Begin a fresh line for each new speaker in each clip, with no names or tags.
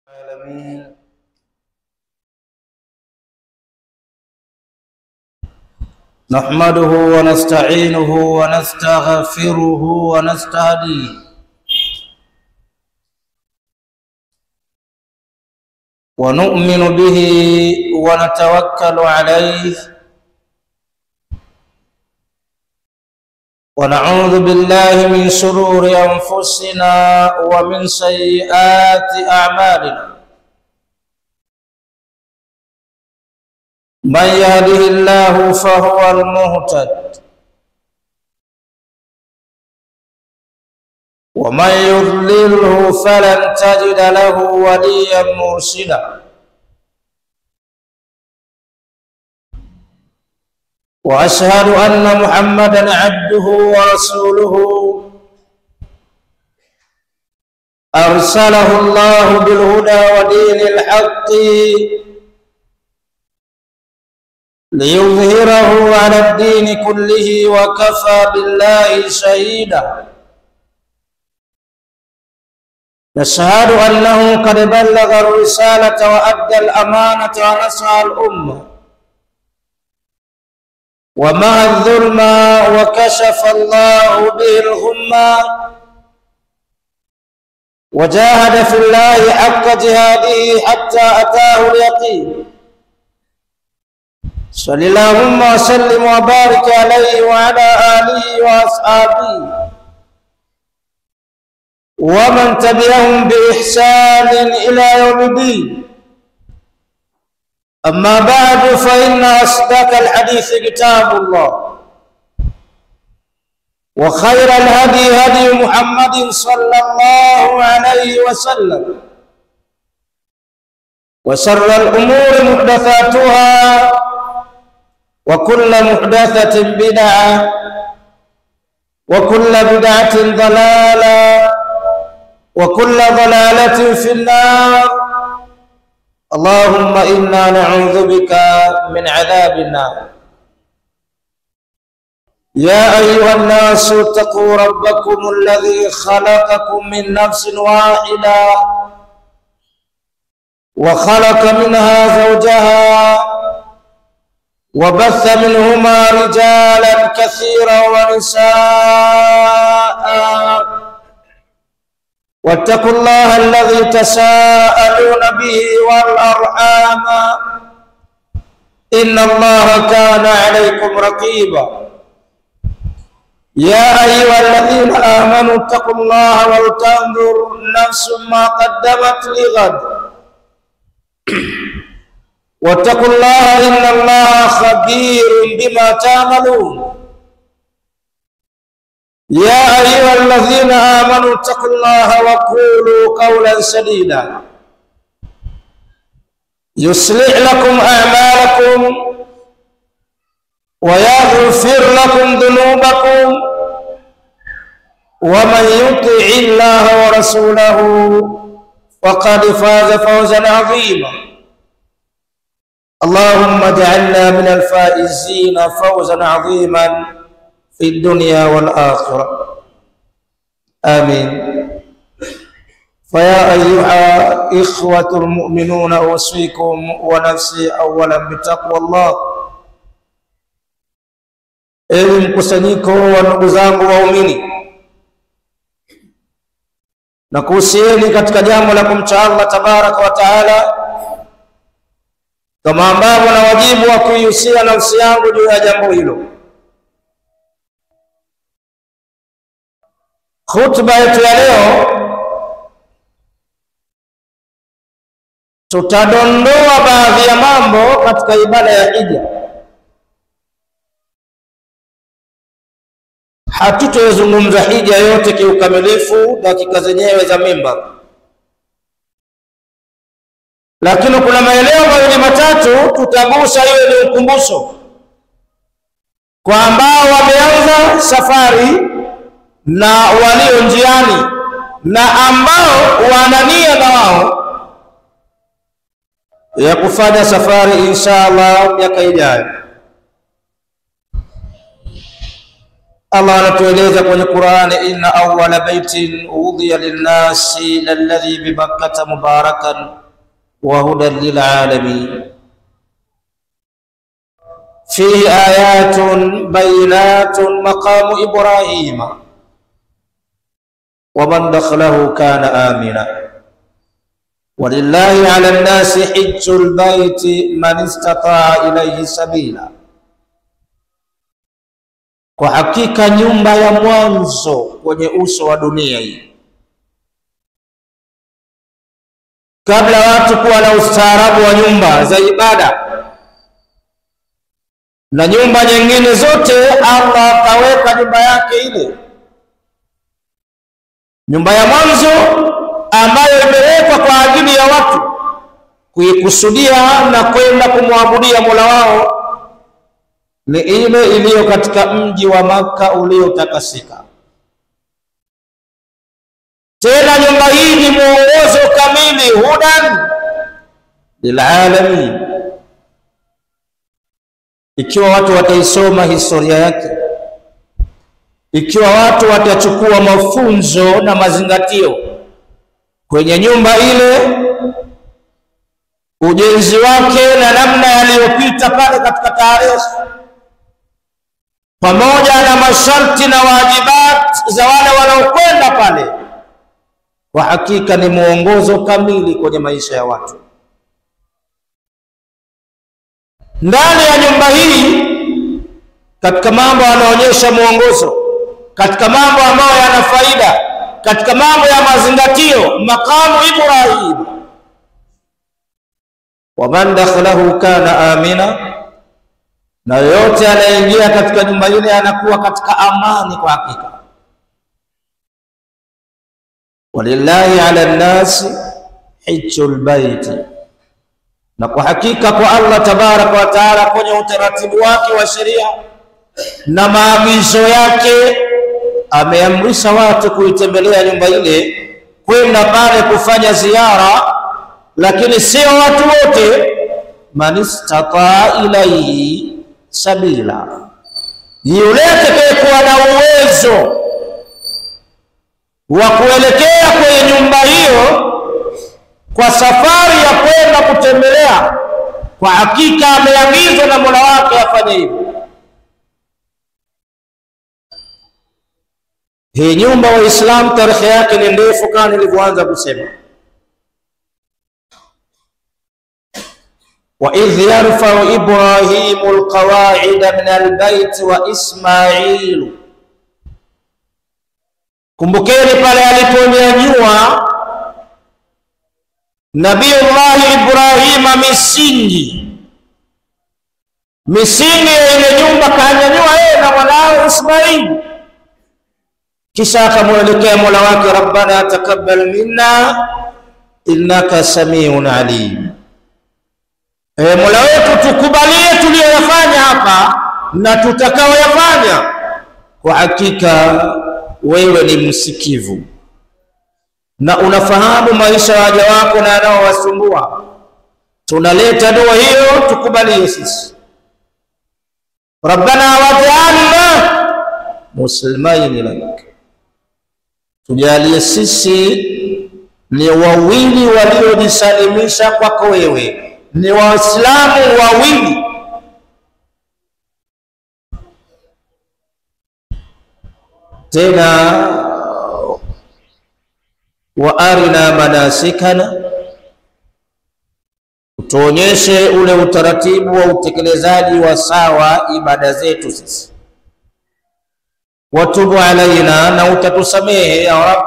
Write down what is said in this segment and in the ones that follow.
العالمين. نحمده ونستعينه ونستغفره ونستهديه ونؤمن به ونتوكل عليه ونعوذ بالله من شرور أنفسنا ومن سيئات أعمالنا. من يهده الله فهو المهتد ومن يضلله فلن تجد له وليا مرشدا. وأشهد أن محمدا عبده ورسوله أرسله الله بالهدى ودين الحق ليظهره على الدين كله وكفى بالله شهيدا. نشهد أنه قد بلغ الرسالة وأدى الأمانة ونصح الأمة ومع الظلم وكشف الله به الغمة وجاهد في الله حق جهاده حتى أتاه اليقين. صلى اللهم وسلم وبارك عليه وعلى آله وأصحابه ومن تبعهم بإحسان إلى يوم الدين. أما بعد فإن أصدق الحديث كتاب الله وخير الهدي هدي محمد صلى الله عليه وسلم وشر الأمور محدثاتها وكل محدثة بدعة وكل بدعة ضلالة وكل ضلالة في النار. اللهم إنا نعوذ بك من عذاب النار. يا أيها الناس اتقوا ربكم الذي خلقكم من نفس واحدة وخلق منها زوجها وبث منهما رجالا كثيرا ونساء واتقوا الله الذي تساءلون به والأرحام إن الله كان عليكم رقيبا. يا أيها الذين آمنوا اتقوا الله ولتنظر نفس ما قدمت لغد واتقوا الله إن الله خبير بما تعملون. يا أيها الذين آمنوا اتقوا الله وقولوا قولا سديدا يصلح لكم أعمالكم ويغفر لكم ذنوبكم ومن يطع الله ورسوله فقد فاز فوزا عظيما. اللهم اجعلنا من الفائزين فوزا عظيما في الدنيا والآخرة آمين. فيا أيها إخوة المؤمنون أوصيكم ونفسي أولا بتقوى الله. Ewe mkusanyiko wa ndugu zangu waumini, na kuhusieni katika jambo la kumcha Allah tabaraka wa taala, kama ambavyo na wajibu wa kuihusia nafsi yangu juu ya jambo hilo. Khutba yetu ya leo tutadondoa baadhi ya mambo katika ibada ya hija. Hatutozungumza hija yote kiukamilifu dakika zenyewe za mimbar, lakini kuna maeneo mawili matatu tutagusa, hiyo ni ukumbusho kwa ambao wameanza safari na walio njiani na ambao wanania na wao ya kufanya safari inshallah miaka ijayo. Allah anatueleza kwenye Qur'ani, inna awwala baitin udhiya lin-nasi alladhi bi Bakkah mubarakan wa hudan lil-alamin fihi ayatun bayinatun maqamu Ibrahima wa man dakhalahu kana amina walillahi 'ala an-nasi hajjul baiti man istata'a ilayhi sabila. Kwa hakika nyumba ya mwanzo kwenye uso wa dunia hii, kabla watu kuwa na ustaarabu wa nyumba za ibada na nyumba nyingine zote, Allah akaweka nyumba yake ile, nyumba ya mwanzo ambayo imewekwa kwa ajili ya watu kuikusudia na kwenda kumwabudia Mola wao, ni ile iliyo katika mji wa Makka uliotakasika. Tena nyumba hii ni mwongozo kamili, hudan lilalamin. Ikiwa watu wataisoma historia yake, ikiwa watu watachukua mafunzo na mazingatio kwenye nyumba ile, ujenzi wake na namna yaliyopita pale katika tarehe, pamoja na masharti na wajibat za wale wanaokwenda pale, kwa hakika ni mwongozo kamili kwenye maisha ya watu. Ndani ya nyumba hii, katika mambo yanaonyesha mwongozo, katika mambo ambayo yana faida, katika mambo ya mazingatio, makamu Ibrahim, wa man dakhalahu kana amina, na yote anaingia katika nyumba ile anakuwa katika amani. Kwa hakika walillahi 'ala an-nasi hajjul baiti, na kwa hakika kwa Allah tabaraka wa taala kwenye utaratibu wake wa sheria na maagizo yake ameamrisha watu kuitembelea nyumba ile, kwenda pale kufanya ziara, lakini sio watu wote. Man istata ilayhi sabila, yule atakayekuwa na uwezo wa kuelekea kwenye nyumba hiyo kwa safari ya kwenda kutembelea, kwa hakika ameagizwa na Mola wake afanye hivyo. Hii nyumba wa Islam tarehe yake ni ndefu kama nilivyoanza kusema. Wa idh yarfa'u Ibrahimu alqawa'ida min albayt wa Ismailu, kumbukeni pale aliponyanyua Nabiyullah Ibrahima misingi ya ile nyumba, kanyanyua yeye na mwanawe Ismail, kisha akamwelekea Mola wake, rabbana taqabbal minna innaka samiun alim. Mola wetu tukubalie tuliyoyafanya hapa na tutakaoyafanya, kwa hakika wewe ni msikivu na unafahamu maisha ya waja wako na yanaowasumbua. Tunaleta dua hiyo, tukubalie sisi. Rabbana waj'alna muslimaini lak, tujalie sisi ni wawili waliojisalimisha kwako wewe, ni Waislamu wawili. Tena wa arina manasikana, tuonyeshe ule utaratibu wa utekelezaji wa sawa ibada zetu sisi. Watubu alaina, na utatusamehe ya Rabb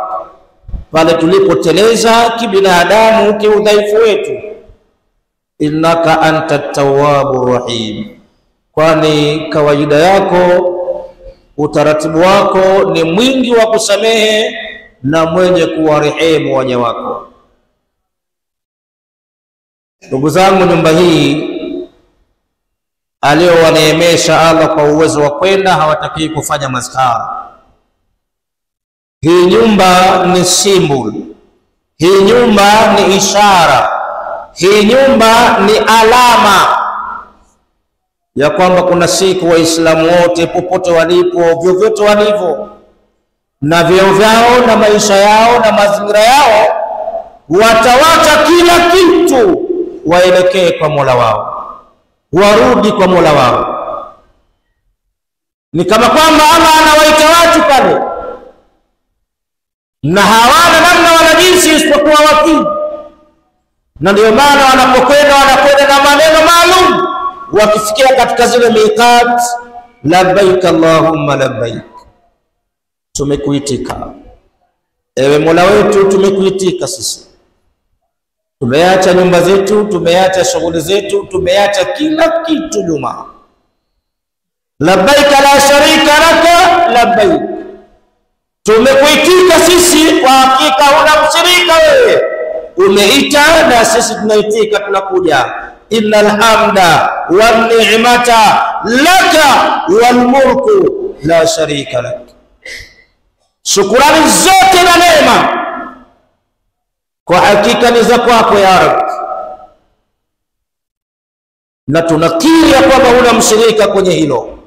pale tulipoteleza kibinadamu, kiudhaifu wetu. Innaka anta tawwabur rahim, kwani kawaida yako, utaratibu wako ni mwingi wa kusamehe na mwenye kuwarehemu waja wako. Ndugu zangu, nyumba hii aliyowaneemesha Allah kwa uwezo wa kwenda, hawataki kufanya mazkara. Hii nyumba ni symbol, hii nyumba ni ishara, hii nyumba ni alama ya kwamba kuna siku Waislamu wote popote walipo, vyovyote walivyo, na vyeo vyao na maisha yao na mazingira yao, watawacha kila kitu waelekee kwa Mola wao, warudi kwa Mola wao. Ni kama kwamba Allah anawaita watu pale, na hawana namna wala jinsi isipokuwa watii. Na ndio maana wanapokwenda na maneno maalum, wakifikia katika zile miqat, labbaik Allahumma labbaik, tumekuitika ewe Mola wetu, tumekuitika sisi. Tumeacha nyumba zetu, tumeacha shughuli zetu, tumeacha kila kitu nyuma. Labbaik la sharika laka labbaik, tumekuitika sisi, kwa hakika huna mshirika wewe. Umeita na sisi tunaitika, tunakuja. Innal hamda wan ni'mata laka wal mulku la sharika lak, shukrani zote na neema kwa hakika ni za kwako ya Rabb, na tunakiri kwamba huna mshirika kwenye hilo.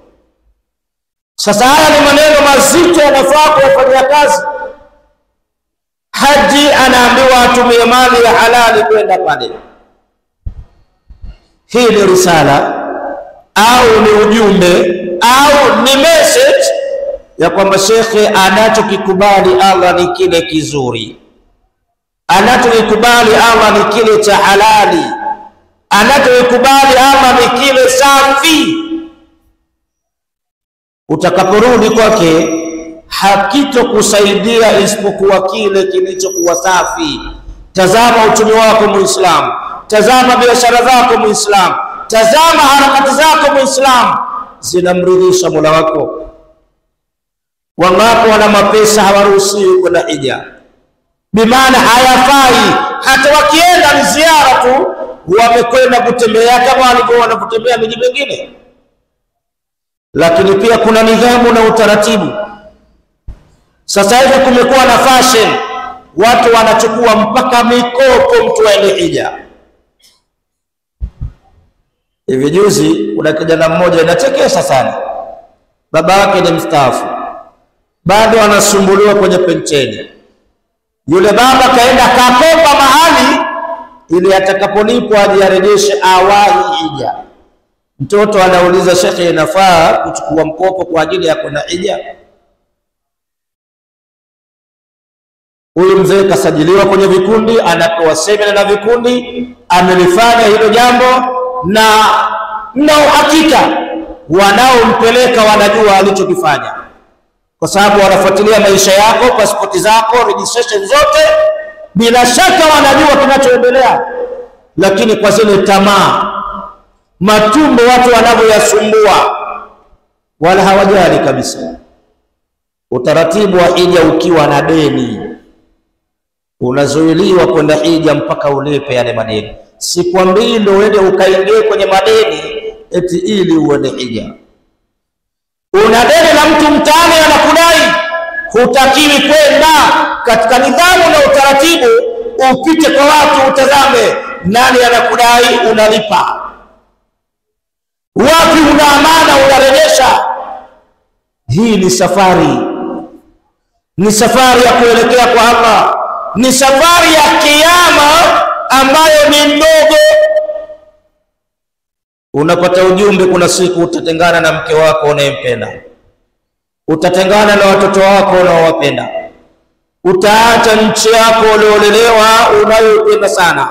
Sasa haya ni maneno mazito yanafaa kufanyia kazi. Haji anaambiwa atumie mali ya halali kwenda pale. Hii ni risala au ni ujumbe au ni message ya kwamba shekhe anachokikubali Allah ni kile kizuri, anachokikubali Allah ni kile cha halali, anachokikubali Allah ni kile safi. Utakaporudi kwake hakitokusaidia isipokuwa kile kilichokuwa safi. Tazama uchumi wako Muislamu, tazama biashara zako Muislamu, tazama harakati zako Muislamu, zinamridhisha Mola wako? Wangapi wana mapesa hawaruhusiwi kwenda hija, bimaana hayafai. Hata wakienda ni ziara tu, wamekwenda kutembea kama walivyo wanapotembea miji mingine. Lakini pia kuna nidhamu na utaratibu. Sasa hivi kumekuwa na fashion, watu wanachukua mpaka mikopo mtu aende hija. Hivi juzi kuna kijana mmoja, inachekesha sana, baba yake ni mstaafu, bado anasumbuliwa kwenye pensheni. Yule baba kaenda kakopa mahali ili atakapolipwa ajiarejeshe awahi hija. Mtoto anauliza, shekhe, inafaa kuchukua mkopo kwa ajili ya kwenda hija? Huyu mzee kasajiliwa kwenye vikundi, anapewa semina na vikundi, amelifanya hilo jambo, na uhakika wanaompeleka wanajua alichokifanya, kwa sababu wanafuatilia maisha yako, pasipoti zako, registration zote, bila shaka wanajua kinachoendelea. Lakini kwa zile tamaa, matumbo watu wanavyoyasumbua, wala hawajali kabisa. Utaratibu wa hija ukiwa na deni, unazuiliwa kwenda hija mpaka ulipe yale madeni. Sikwambii ndio uende ukaingie kwenye madeni eti ili uende hija. Una deni na mtu mtaani anakudai, hutakiwi kwenda. Katika nidhamu na utaratibu, upite kwa watu, utazame nani anakudai, unalipa. Wapi una amana, unarejesha. Hii ni safari, ni safari ya kuelekea kwa Allah, ni safari ya kiyama ambayo ni ndogo. Unapata ujumbe, kuna siku utatengana na mke wako unayempenda, utatengana na watoto wako unaowapenda, utaacha nchi yako uliolelewa unayopenda sana,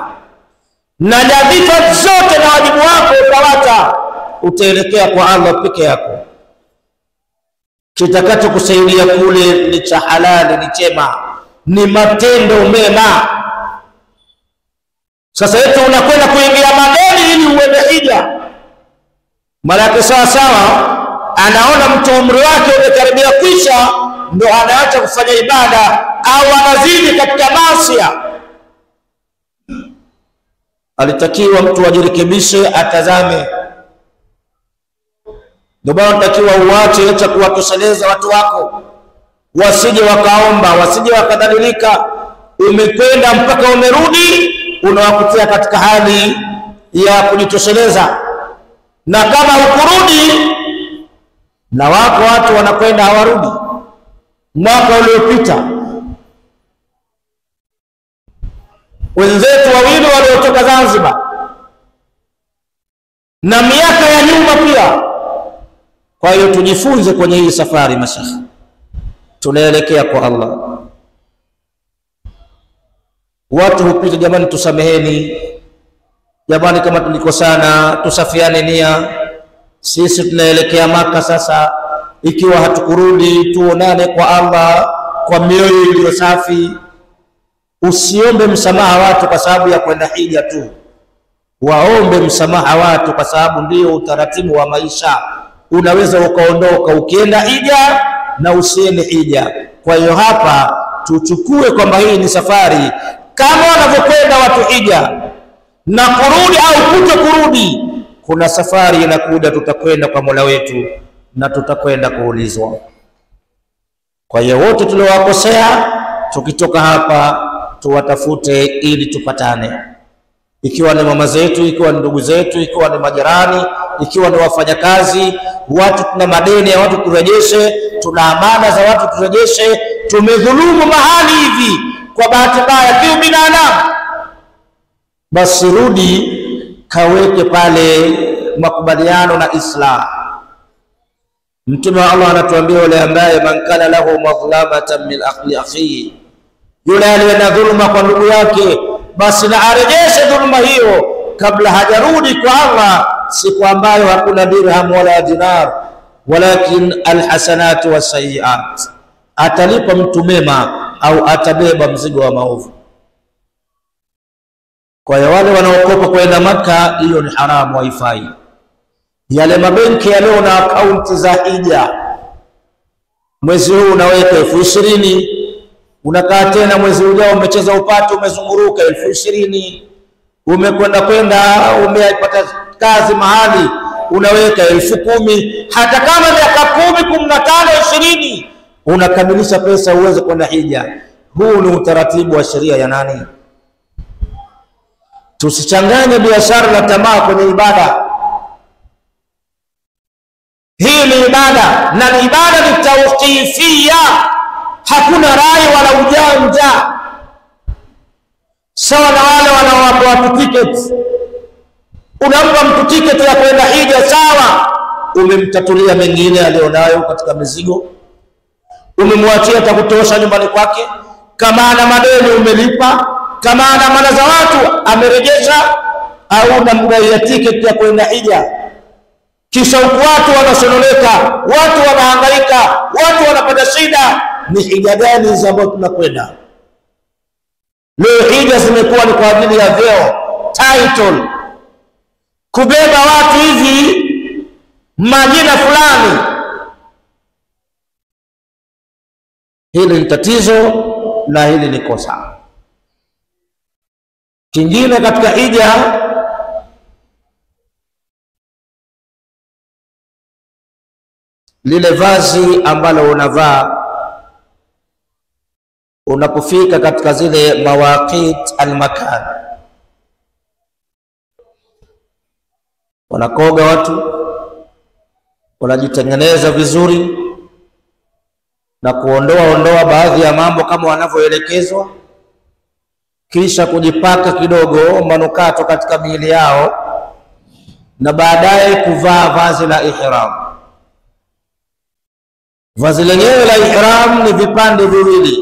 na nyadhifa zote na wajibu wako utawacha, utaelekea kwa Allah peke yako. Kitakacho kusaidia kule ni cha halali, ni chema, ni matendo mema. Sasa yetu unakwenda kuingia madeni ili uende hija. Malaki sawa, anaona mtu umri wake umekaribia kwisha, ndo anaacha kufanya ibada au anazidi katika maasi. Alitakiwa mtu ajirekebishe, atazame. Ndio bado unatakiwa uache acha kuwatosheleza watu wako, wasije wakaomba, wasije wakadhalilika. Umekwenda mpaka umerudi, unawakutia katika hali ya kujitosheleza. na kama ukurudi, na wako watu wanakwenda hawarudi. Mwaka uliopita wenzetu wawili waliotoka Zanzibar, na miaka ya nyuma pia. Kwa hiyo tujifunze kwenye hii safari mashekhi, tunaelekea kwa Allah. Watu hupita, jamani tusameheni, jamani kama tulikosana tusafiane nia, sisi tunaelekea Maka sasa, ikiwa hatukurudi tuonane kwa Allah kwa mioyo iliyo safi. Usiombe msamaha watu kwa sababu ya kwenda hija tu, waombe msamaha watu kwa sababu ndio utaratibu wa maisha. Unaweza ukaondoka ukienda hija na usiende hija. Kwa hiyo hapa tuchukue kwamba hii ni safari kama wanavyokwenda watu hija na kurudi au kuto kurudi. Kuna safari inakuja, tutakwenda kwa Mola wetu na tutakwenda kuulizwa. Kwa hiyo wote tuliowakosea, tukitoka hapa tuwatafute ili tupatane, ikiwa ni mama zetu, ikiwa ni ndugu zetu, ikiwa ni majirani, ikiwa ni wafanyakazi. Watu tuna madeni ya watu turejeshe, tuna amana za watu turejeshe. Tumedhulumu mahali hivi kwa bahati mbaya kiubinadamu, basi rudi kaweke pale makubaliano na Islam. Mtume wa Allah anatuambia yule ambaye man kana lahu madhlamatan min akhihi, yule aliye na dhulma kwa ndugu yake, basi na arejeshe dhulma hiyo kabla hajarudi kwa Allah, siku ambayo hakuna dirham wala dinar, walakin alhasanatu wasayiat. Atalipa mtu mema au atabeba mzigo wa maovu. Kwa hiyo wale wanaokopa kwenda Maka, hiyo ni haramu, haifai. Yale mabenki yalio na akaunti za hija, mwezi huu unaweka 20,000, unakaa tena mwezi ujao umecheza upate umezunguruka 20,000, umekwenda umepata kazi mahali unaweka 10,000, hata kama miaka 10, 15, 20 unakamilisha pesa uweze kwenda hija. Huu ni utaratibu wa sheria ya nani? Tusichanganye biashara na tamaa kwenye ibada. Hii ni ibada, na ni ibada ni tawqifia, hakuna rai wala ujanja. Sawa na wale wanaowapa watu tiketi. Unampa mtu tiketi ya kwenda hija, sawa, umemtatulia mengine alionayo katika mizigo, umemwachia atakutosha nyumbani kwake. Kama ana madeni umelipa, kama ana amana za watu amerejesha, au unamgaia tiketi ya kwenda hija. Kisha huku watu wanasononeka, watu wanahangaika, watu wanapata shida. Ni hija gani hizo ambazo tunakwenda? Leo hija zimekuwa ni kwa ajili ya vyeo, title, kubeba watu hivi majina fulani. Hili ni tatizo na hili ni kosa. Kingine katika hija, lile vazi ambalo unavaa unapofika katika zile mawaqit almakan. Wanakoga watu, wanajitengeneza vizuri na kuondoa baadhi ya mambo kama wanavyoelekezwa, kisha kujipaka kidogo manukato katika miili yao, na baadaye kuvaa vazi la ihram. Vazi lenyewe la ihram ni vipande viwili,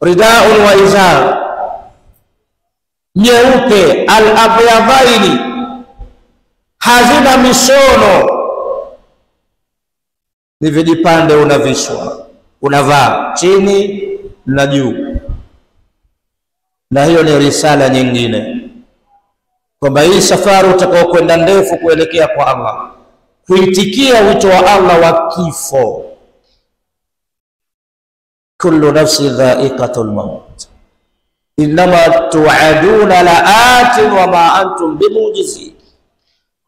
ridaun wa izar, nyeupe, al-abyadhaini, hazina mishono, ni vijipande unavishwa, unavaa chini na juu. Na hiyo ni risala nyingine, kwamba hii safari utakao kwenda ndefu kuelekea kwa Allah, kuitikia wito wa Allah wa kifo. Kullu nafsi dha'iqatul maut, innama tu'aduna la'atin wa ma antum bimujizin,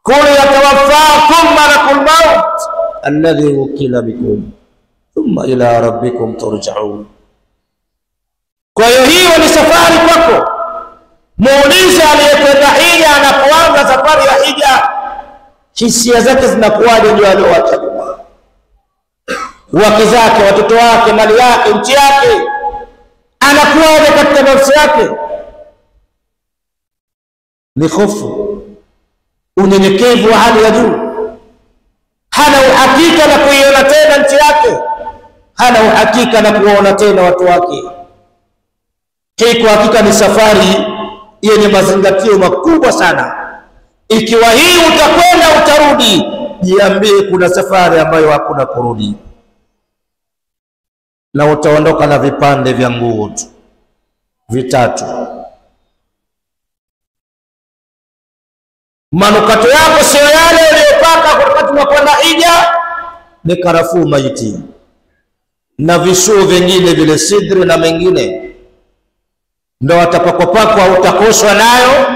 kul yatawaffakum malakul maut alladhi wukila bikum thumma ila rabbikum turja'un. Kwa hiyo hiyo ni safari kwako, Muulize aliyekwenda hija, anapoanza safari ya hija hisia zake zinakuwaje juu alioacha nyuma, wake zake, watoto wake, mali yake, nchi yake, anakuwaje katika nafsi yake? Ni hofu, unyenyekevu wa hali ya juu. Hana uhakika na kuiona tena nchi yake, hana uhakika na kuona tena watu wake. Hii kwa hakika ni safari yenye mazingatio makubwa sana. Ikiwa hii utakwenda utarudi, jiambie kuna safari ambayo hakuna kurudi, na utaondoka na vipande vya nguo tu vitatu. Manukato yako sio yale uliyopaka wakati unakwenda hija, ni karafuu maiti na visuo vingine vile sidri na mengine, ndio watapakwa utakoswa nayo.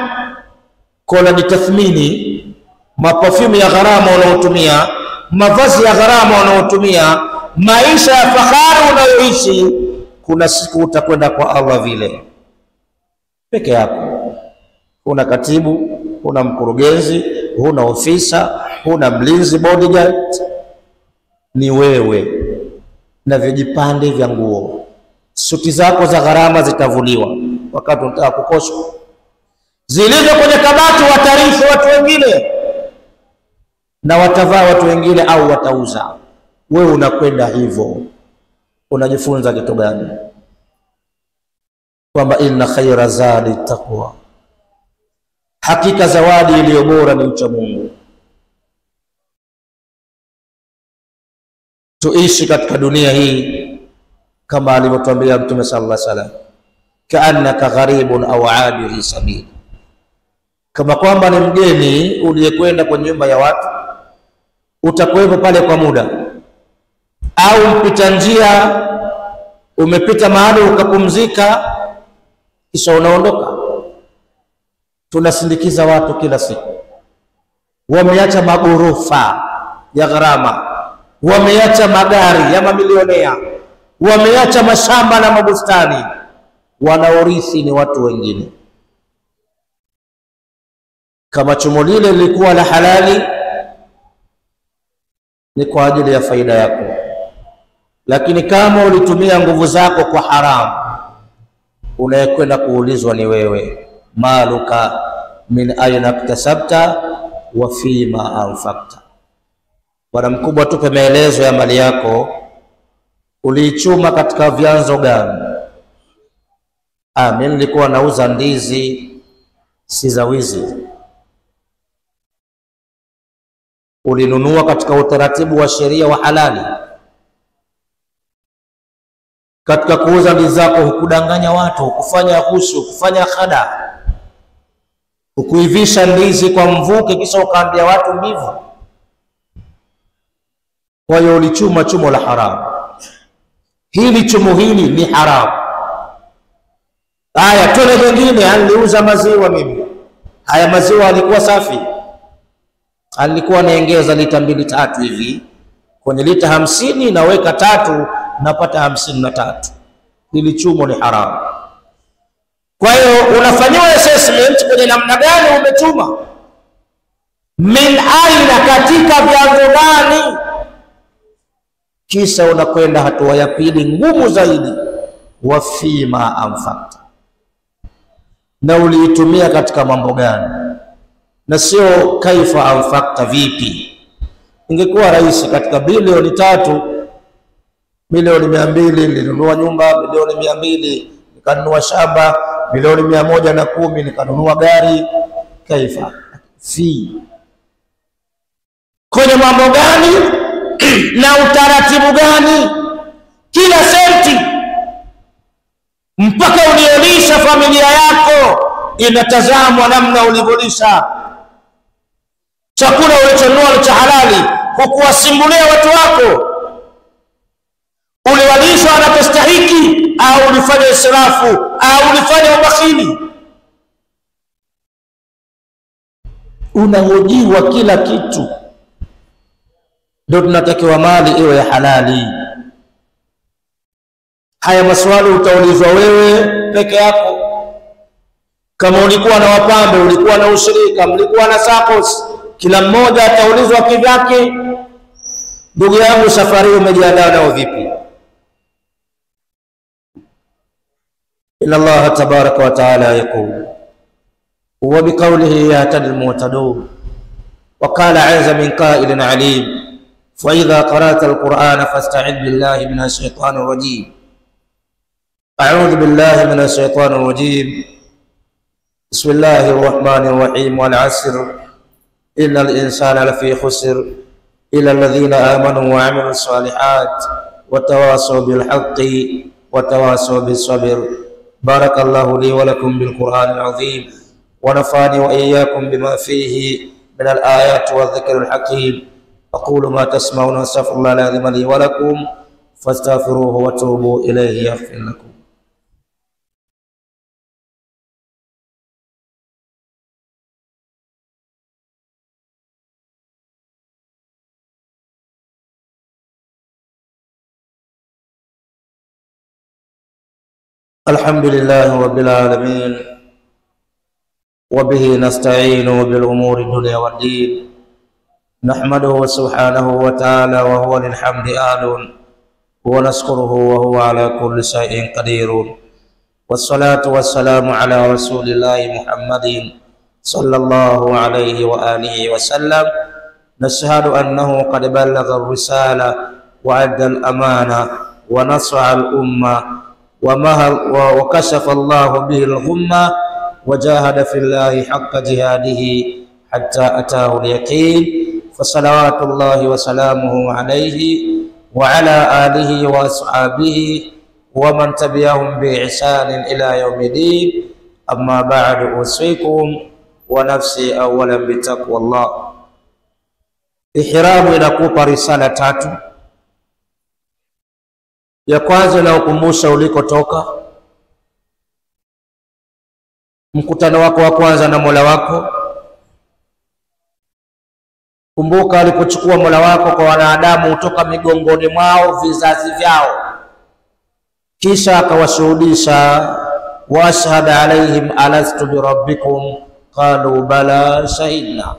Kola jitathmini mapafumu ya gharama unaotumia, mavazi ya gharama unaotumia, maisha ya fahari unayoishi. Kuna siku utakwenda kwa Allah vile peke yako. Huna katibu, huna mkurugenzi, huna ofisa, huna mlinzi bodyguard, ni wewe na vijipande vya nguo. Suti zako za gharama zitavuliwa wakati unataka kukoshwa, zilizo kwenye kabati watarithi watu wengine, na watavaa watu wengine au watauza. Wewe unakwenda hivyo, unajifunza kitu gani? Kwamba inna khaira zadi taqwa, hakika zawadi iliyo bora ni ucha Mungu. Tuishi katika dunia hii kama alivyotuambia Mtume sallallahu alaihi wasallam, kaannaka gharibun au abiri sabil, kama kwamba ni mgeni uliyekwenda kwenye nyumba ya watu, utakuwepo pale kwa muda, au mpita njia, umepita mahali ukapumzika kisha unaondoka. Tunasindikiza watu kila siku, wameacha magorofa ya gharama, wameacha magari ya mamilionea, wameacha mashamba na mabustani, wanaorithi ni watu wengine. Kama chumo lile lilikuwa la halali, ni kwa ajili ya faida yako, lakini kama ulitumia nguvu zako kwa haramu, unayekwenda kuulizwa ni wewe. Maluka min aina iktasabta wa fima anfaqta. Bwana mkubwa, tupe maelezo ya mali yako, uliichuma katika vyanzo gani? Mimi nilikuwa nauza ndizi, si za wizi. Ulinunua katika utaratibu wa sheria wa halali. Katika kuuza ndizi zako hukudanganya watu, kufanya ghushu, kufanya khada, ukuivisha ndizi kwa mvuke kisha ukaambia watu mbivu. Kwa hiyo ulichuma chumo la haramu. Hili chumo hili ni haramu. Haya, tone jingine, aliuza maziwa mimi. Haya maziwa alikuwa safi, alikuwa naongeza lita 2-3 hivi kwenye lita 50, naweka 3, napata 53. Hili chumo ni haramu. Kwa hiyo unafanyiwa assessment kwenye namna gani umechuma, min aina, katika vyanzo gani, kisha unakwenda hatua ya pili ngumu zaidi, wa fima anfaqta, na uliitumia katika mambo gani, na sio kaifa anfaqta, vipi. Ingekuwa rahisi katika bilioni 3, milioni 200 nilinunua nyumba, milioni 200 nikanunua shamba, milioni 110 nikanunua gari. Kaifa fi, kwenye mambo gani na utaratibu gani? Kila senti mpaka uliolisha familia yako inatazamwa namna ulivyolisha. Chakula ulichonunua cha halali, hukuwasimbulia watu wako, uliwalisha wanapostahiki au ulifanya israfu au ulifanya ubakhili. Unahojiwa kila kitu. Ndio tunatakiwa mali iwe ya halali. Haya maswali utaulizwa wewe peke yako, Kama ulikuwa na wapambe, ulikuwa na ushirika, mlikuwa na SACCOS, kila mmoja ataulizwa kivyake. Ndugu yangu, safari umejiandaa nao vipi? Inna Allah tabaraka wa taala yaqul wa biqawlihi yahtadi al-muhtadun wa qala 'azza min qa'ilin 'alim fa idha qara'ta al-Qur'ana fasta'id billahi minash shaitanir rajim. A'udhu billahi minash shaitanir rajim. Bismillahir rahmanir rahim. Wal 'asr innal insana lafi khusr illa alladhina amanu wa 'amilus salihat wa tawasaw bil haqqi wa tawasaw bis sabr. Barakallahu li wa lakum bil Qur'anil azim wa nafani wa iyyakum bima fihi min al ayati wa dhikril hakim. Aqulu ma tasma'una astaghfirullaha al-azim li wa lakum fastaghfiruhu wa tubu ilayhi yaghfir lakum. Alhamdulillahi rabbil alamin wa bihi nasta'inu bil umuri dunya wad din. Nahmaduhu subhanahu wa ta'ala wa huwa lil hamdi ahlun wa nashkuruhu wa huwa ala kulli shay'in qadirun. Wassalatu wassalamu ala rasulillahi Muhammadin sallallahu alayhi wa alihi wa sallam. Nashhadu annahu qad ballagha ar-risala wa adda al-amana wa nasaha al-umma وكشف الله به الغمة وجاهد في الله حق جهاده حتى أتاه اليقين. فصلوات الله وسلامه عليه وعلى آله وأصحابه ومن تبعهم بإحسان إلى يوم الدين. أما بعد أوصيكم ونفسي أولا بتقوى الله. Ihramu inakupa risala tatu. Ya kwanza na ukumbusha ulikotoka, mkutano wako wa kwanza na Mola wako. Kumbuka alipochukua Mola wako kwa wanadamu kutoka migongoni mwao, vizazi vyao, kisha akawashuhudisha, wa ashhada alaihim alastu bi rabbikum qalu bala shahidna.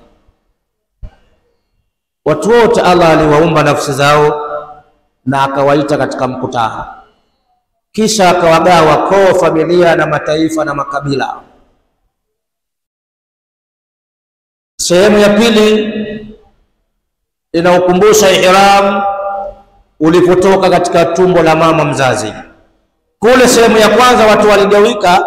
Watu wote Allah aliwaumba nafsi zao na akawaita katika mkutano, kisha akawagawa koo, familia na mataifa na makabila. Sehemu ya pili inaukumbusha ihram ulipotoka katika tumbo la mama mzazi. Kule sehemu ya kwanza watu waligawika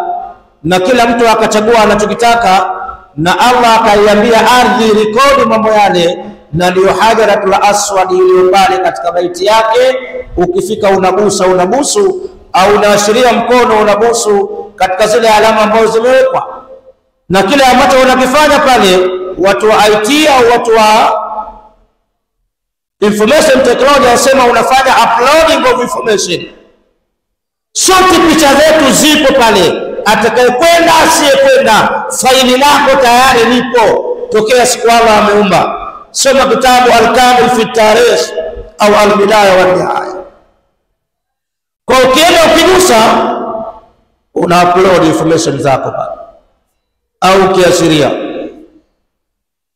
na kila mtu akachagua anachokitaka, na Allah akaiambia ardhi rekodi mambo yale, na ndio Hajaratul Aswad iliyo pale katika baiti yake. Ukifika unabusu au unaashiria mkono unabusu katika zile alama ambazo zimewekwa, na kile ambacho unakifanya pale, watu wa IT au watu wa information technology wasema unafanya uploading of information. Sote picha zetu zipo pale, atakayekwenda asiyekwenda, faili lako tayari lipo tokea siku Allah ameumba. Soma kitabu Al-Kamil fi Tarikh au Al-Bidaya wa Nihaya. Kwa ukienda ukigusa una upload information zako pale au kiashiria,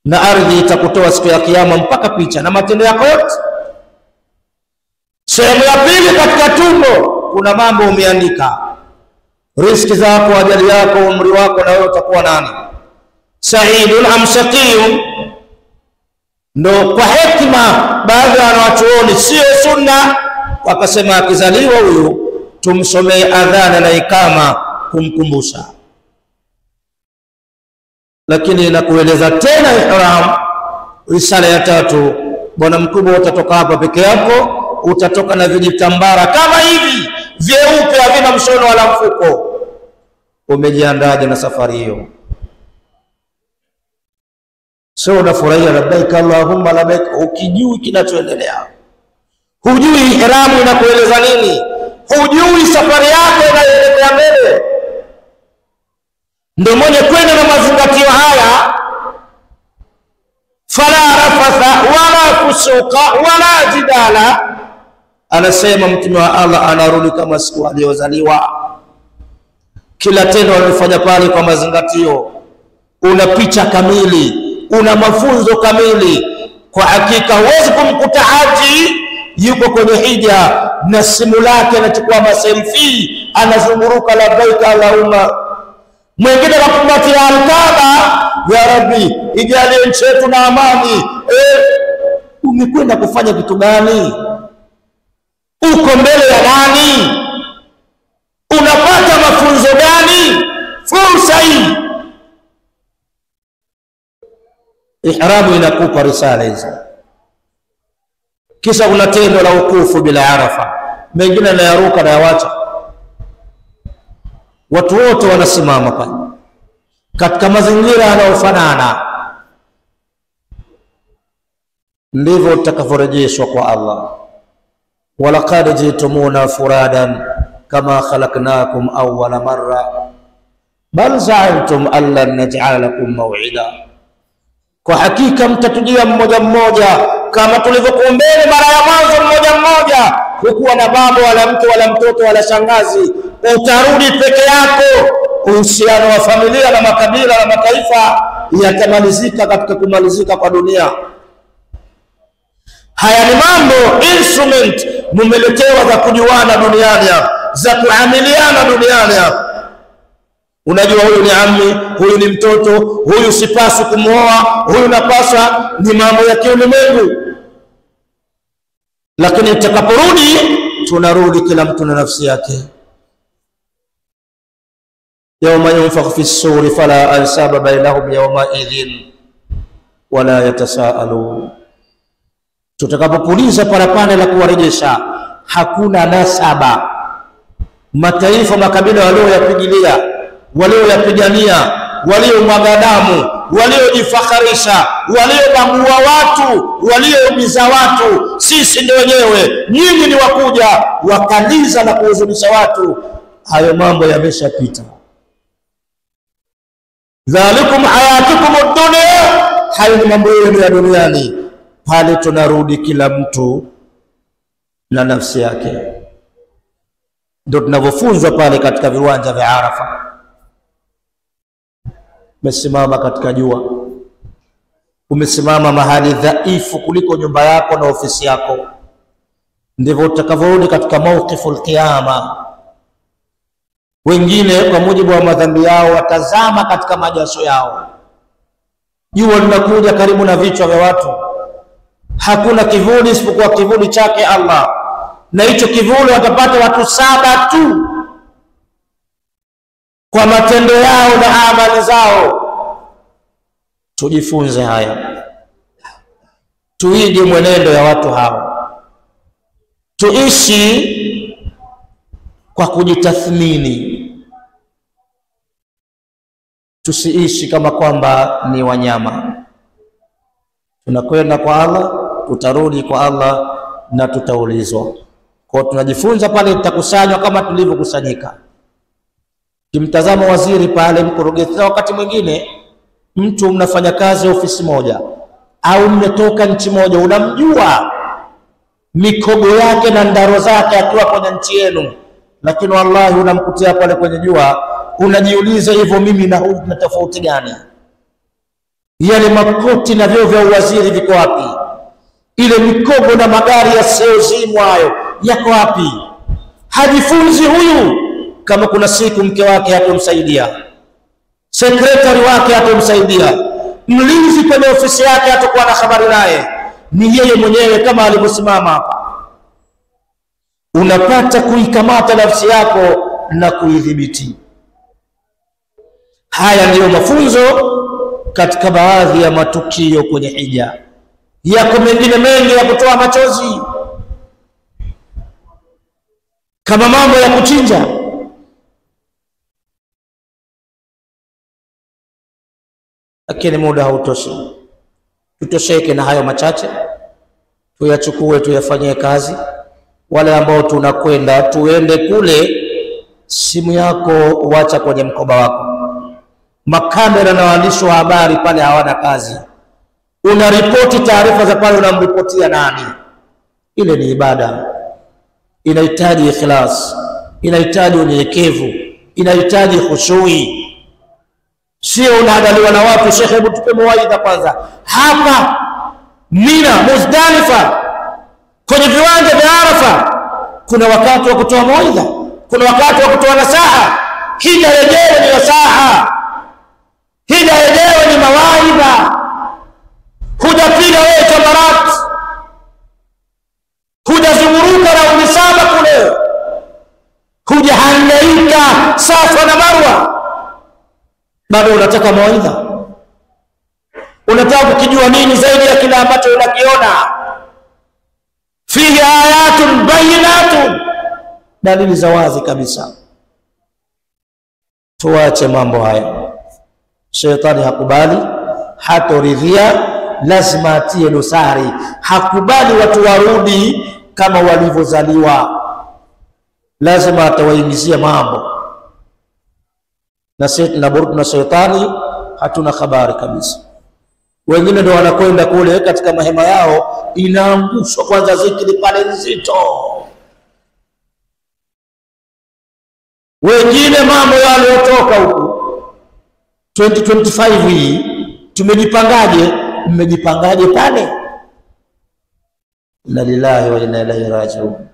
na ardhi itakutoa siku ya kiyama mpaka picha na matendo yako yote. Sehemu ya pili, katika tumbo kuna mambo umeandika, riziki zako, ajali yako, umri wako, na wewe utakuwa nani, sa'idun am shaqiyun. Ndo kwa hekima baadhi ya wanachuoni, sio sunna, wakasema akizaliwa huyu tumsomee adhana na ikama kumkumbusha. Lakini nakueleza tena ihram, risala ya tatu, bwana mkubwa, utatoka hapa peke yako, utatoka na vijitambara kama hivi vyeupe, havina mshono wala mfuko. Umejiandaje na safari hiyo? Sio unafurahia labbaik Allahumma labbaik, ukijui kinachoendelea, hujui ihramu inakueleza nini, hujui safari yako inaelekea mbele. Ndio mwenye kwenda na mazingatio haya, fala rafatha wala fusuqa wala jidala, anasema mtume wa Allah, anarudi kama siku aliyozaliwa. kila tendo unalofanya pale kwa mazingatio, una picha kamili, una mafunzo kamili. Kwa hakika huwezi kumkuta haji yuko kwenye hija na simu lake anachukua maselfie, anazunguruka labbaika Allahumma, mwingine anakumbatia Al-Kaaba, ya Rabbi ijalie nchi yetu na amani. Umekwenda kufanya kitu gani? Uko mbele ya nani? Unapata mafunzo gani? Fursa hii ihramu inakupa risala hizo. Kisha kuna tendo la ukufu bila Arafa, mengine na yaruka na yawacha. Watu wote wanasimama pale katika mazingira yanayofanana. Ndivyo tutakavyorejeshwa kwa Allah. Walaqad jitumuna furadan kama khalaqnakum awwala marra bal za'amtum an lan naj'ala lakum maw'ida, kwa hakika mtatujia mmoja mmoja kama tulivyokuumbeni mara ya mwanzo mmoja mmoja, hukuwa na baba wala mke wala mtoto wala shangazi. Utarudi peke yako. Uhusiano wa familia na makabila na mataifa yatamalizika katika kumalizika kwa dunia. Haya ni mambo instrument mumeletewa za kujuana duniani, za kuamiliana duniani. Unajua huyu ni ammi, huyu ni mtoto, huyu sipaswi kumwoa, huyu napaswa. Ni mambo ya kiulimwengu. Lakini tutakaporudi, tunarudi kila mtu na nafsi yake. Yawma yunfakhu fi s-suri fala ansaba bainahum yawma idhin wala yatasaalun. Tutakapopuliza parapanda la kuwarejesha, hakuna nasaba. Mataifa makabila walioyapigilia, walioyapigania, waliomwaga damu, waliojifakharisha, waliobagua watu, walioumiza watu, sisi ndio wenyewe, nyinyi ni wakuja wakaliza na kuhuzunisha watu. Hayo mambo yameshapita. Dhalikum hayatukum ad-dunya, hayo ni mambo yenu ya duniani. Pale tunarudi kila mtu na nafsi yake. Ndio tunavyofunzwa pale katika viwanja vya Arafa. Umesimama katika jua, umesimama mahali dhaifu kuliko nyumba yako na ofisi yako. Ndivyo utakavyorudi katika mawqiful qiyama. Wengine kwa mujibu wa madhambi yao watazama katika majasho yao. Jua linakuja karibu na vichwa vya watu. Hakuna kivuli isipokuwa kivuli chake Allah, na hicho kivuli watapata watu 7 tu kwa matendo yao na amali zao. Tujifunze haya, tuige mwenendo ya watu hao, tuishi kwa kujitathmini, tusiishi kama kwamba ni wanyama. Tunakwenda kwa Allah, tutarudi kwa Allah na tutaulizwa. Kwa tunajifunza pale, tutakusanywa kama tulivyokusanyika. Kimtazama waziri pale, mkurugenzi, wakati mwingine mtu mnafanya kazi ofisi moja au mmetoka nchi moja, unamjua mikogo yake na ndaro zake akiwa kwenye nchi yenu, lakini wallahi unamkutia pale kwenye jua, unajiuliza hivyo mimi na huyu na tofauti gani? Yale makoti na vyeo vya uwaziri viko wapi? Ile mikogo na magari yasiyozimwa hayo yako wapi? Hajifunzi huyu. Kama kuna siku mke wake hatomsaidia, sekretari wake hatomsaidia, mlinzi kwenye ofisi yake hatakuwa na habari naye, ni yeye mwenyewe kama alivyosimama hapa. Unapata kuikamata nafsi yako na kuidhibiti. Haya ndiyo mafunzo katika baadhi ya matukio kwenye hija. Yako mengine mengi ya kutoa machozi, kama mambo ya kuchinja. Lakini muda hautoshi. Tutosheke na hayo machache, tuyachukue, tuyafanyie kazi. Wale ambao tunakwenda, tuende kule, simu yako wacha kwenye mkoba wako. Makamera na waandishi wa habari pale hawana kazi. Unaripoti taarifa za pale, unamripotia nani? Ile ni ibada, inahitaji ikhlas, inahitaji unyenyekevu. inahitaji khushui. Sio unaandaliwa na watu, shekhe hebu tupe mawaidha kwanza. Hapa Mina, Muzdalifa, kwenye viwanja vya Arafa kuna wakati wa kutoa mawaidha, kuna wakati wa kutoa nasaha. Hija yenyewe ni nasaha, hija yenyewe ni mawaidha. Hujapiga wewe jamarat, hujazunguruka raundi 7 kule, hujahangaika Safa na Marwa, bado unataka mawaidha. Unataka kukijua nini zaidi ya kile ambacho unakiona? Fihi ayatun bayinatun, dalili za wazi kabisa. Tuache mambo haya. Shetani hakubali, hatoridhia, lazima atie dosari. Hakubali watu warudi kama walivyozaliwa, lazima atawaingizia mambo. Na sisi na shetani hatuna habari kabisa. Wengine ndio wanakwenda kule katika mahema yao, inaangushwa kwanza zikiri pale nzito. Wengine mambo yaliyotoka huko 2025 hii, tumejipangaje? Mmejipangaje pale? Inna lillahi wa inna ilaihi raji'un.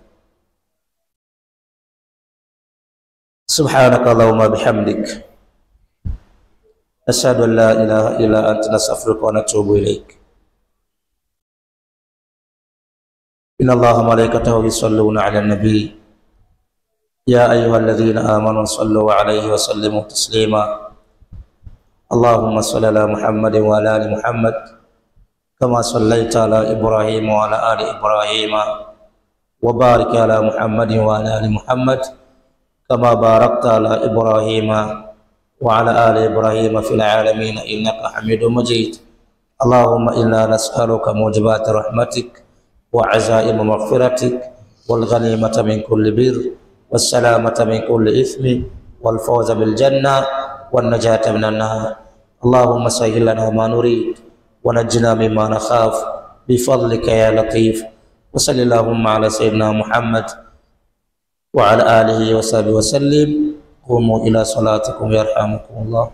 Subhanaka Allahumma bihamdik, ashhadu an la ilaha illa anta, nastaghfiruka wa natubu ilaik. Inna Allaha malaikatahu yusalluna 'alan nabi ya ayyuhalladhina amanu sallu 'alayhi wa sallimu taslima. Allahumma salli ala Muhammadin wa ala ali Muhammad kama sallaita ala Ibrahim wa ala ali Ibrahim, wa barik ala Muhammadin wa ala ali Muhammad kama barakta ala Ibrahim وعلى آل إبراهيم في العالمين إنك حميد مجيد. اللهم إنا نسألك موجبات رحمتك وعزائم مغفرتك والغنيمة من كل بر والسلامة من كل إثم والفوز بالجنة والنجاة من النار. اللهم سهل لنا ما نريد ونجنا مما نخاف بفضلك يا لطيف. وصل اللهم على سيدنا محمد وعلى آله وصحبه وسلم. قوموا إلى صلاتكم يرحمكم الله.